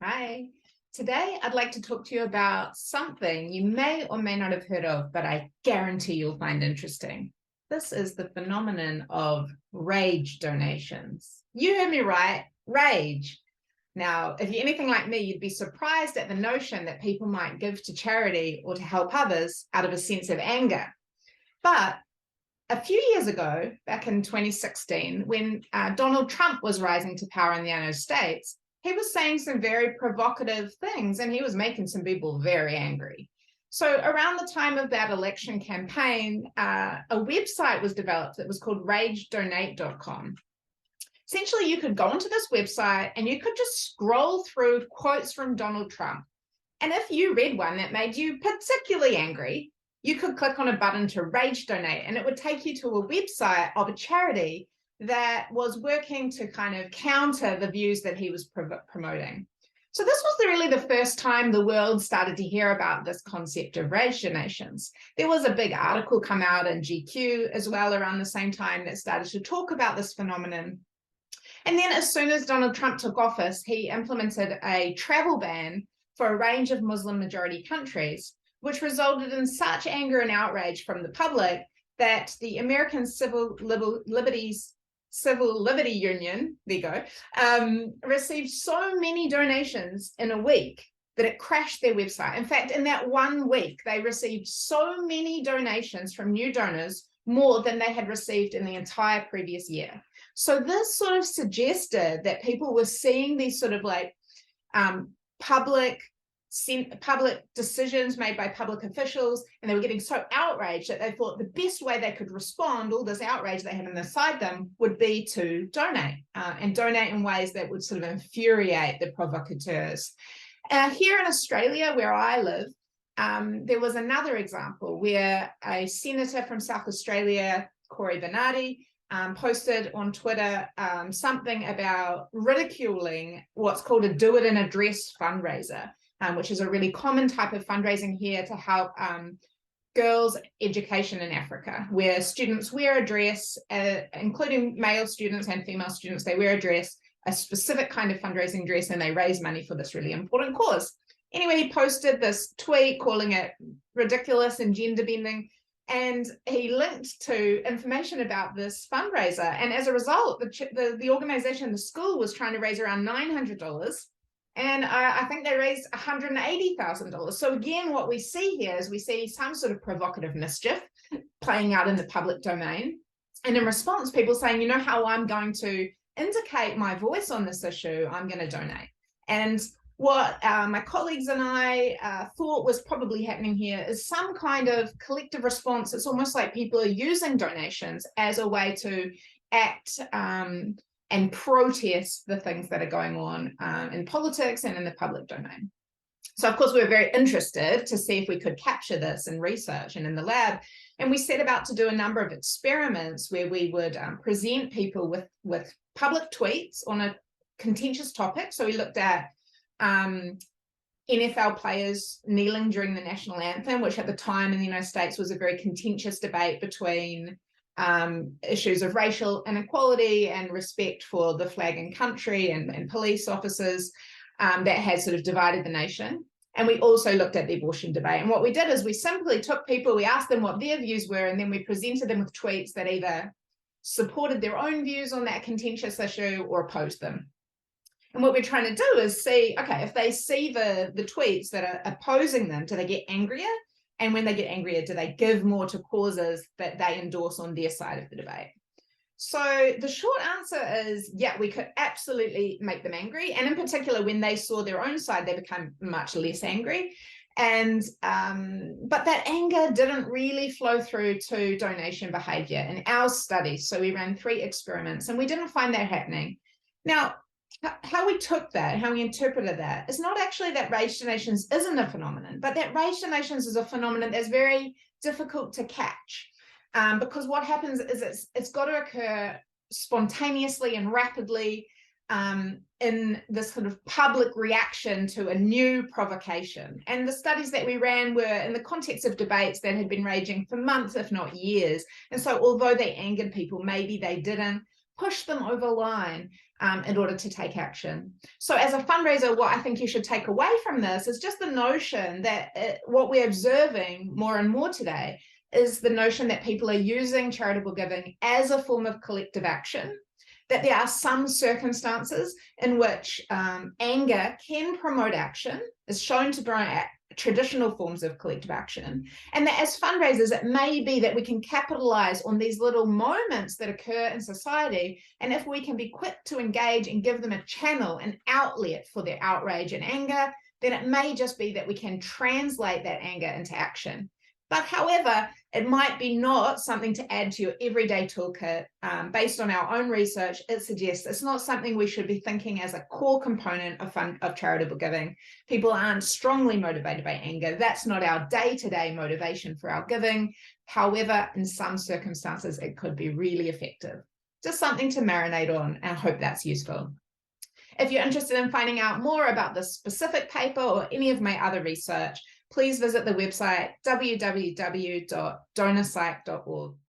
Hi. Today, I'd like to talk to you about something you may or may not have heard of, but I guarantee you'll find interesting. This is the phenomenon of rage donations. You heard me right, rage. Now, if you're anything like me, you'd be surprised at the notion that people might give to charity or to help others out of a sense of anger. But a few years ago, back in 2016, when Donald Trump was rising to power in the United States, he was saying some very provocative things and he was making some people very angry. So around the time of that election campaign, a website was developed that was called ragedonate.com. Essentially, you could go onto this website and you could just scroll through quotes from Donald Trump. And if you read one that made you particularly angry, you could click on a button to rage donate, and it would take you to a website of a charity that was working to kind of counter the views that he was promoting. So this was really the first time the world started to hear about this concept of rage donations. There was a big article come out in GQ as well around the same time that started to talk about this phenomenon. And then as soon as Donald Trump took office, he implemented a travel ban for a range of Muslim majority countries, which resulted in such anger and outrage from the public that the American Civil Liberty Union, there you go, received so many donations in a week that it crashed their website. In fact, in that 1 week, they received so many donations from new donors, more than they had received in the entire previous year. So this sort of suggested that people were seeing these sort of like public decisions made by public officials, and they were getting so outraged that they thought the best way they could respond, all this outrage they had inside them, would be to donate, and donate in ways that would sort of infuriate the provocateurs. Here in Australia, where I live, there was another example where a senator from South Australia, Cory Bernardi, posted on Twitter something about ridiculing what's called a Do It in a Dress fundraiser, which is a really common type of fundraising here to help girls' education in Africa, where students wear a dress, including male students and female students, they wear a dress, a specific kind of fundraising dress, and they raise money for this really important cause. Anyway, he posted this tweet calling it ridiculous and gender bending, and he linked to information about this fundraiser. And as a result, the organization, the school, was trying to raise around $900. And I think they raised $180,000. So again, what we see here is we see some sort of provocative mischief playing out in the public domain. And in response, people saying, you know how I'm going to indicate my voice on this issue? I'm going to donate. And what my colleagues and I thought was probably happening here is some kind of collective response. It's almost like people are using donations as a way to act and protest the things that are going on in politics and in the public domain. So, of course, we were very interested to see if we could capture this in research and in the lab. And we set about to do a number of experiments where we would present people with public tweets on a contentious topic. So we looked at NFL players kneeling during the national anthem, which at the time in the United States was a very contentious debate between issues of racial inequality and respect for the flag and country and police officers that had sort of divided the nation. And we also looked at the abortion debate. And what we did is we simply took people, we asked them what their views were, and then we presented them with tweets that either supported their own views on that contentious issue or opposed them. And what we're trying to do is see, okay, if they see the tweets that are opposing them, do they get angrier? And when they get angrier, do they give more to causes that they endorse on their side of the debate? So the short answer is, yeah, we could absolutely make them angry. And in particular, when they saw their own side, they become much less angry. And but that anger didn't really flow through to donation behavior in our studies. So we ran 3 experiments and we didn't find that happening. Now, how we took that, how we interpreted that, is not actually that rage donations isn't a phenomenon, but that rage donations is a phenomenon that's very difficult to catch. Because what happens is it's got to occur spontaneously and rapidly in this sort of public reaction to a new provocation. And the studies that we ran were in the context of debates that had been raging for months, if not years. And so although they angered people, maybe they didn't push them over the line. in order to take action. So as a fundraiser, what I think you should take away from this is just the notion that what we're observing more and more today is the notion that people are using charitable giving as a form of collective action, that there are some circumstances in which anger can promote action, is shown to promote traditional forms of collective action, and that as fundraisers, it may be that we can capitalize on these little moments that occur in society, and if we can be quick to engage and give them a channel, an outlet for their outrage and anger, then it may just be that we can translate that anger into action. But however, it might be not something to add to your everyday toolkit. Based on our own research, it suggests it's not something we should be thinking as a core component of charitable giving. People aren't strongly motivated by anger. That's not our day-to-day motivation for our giving. However, in some circumstances, it could be really effective. Just something to marinate on, and I hope that's useful. If you're interested in finding out more about this specific paper or any of my other research, please visit the website www.donorpsych.org.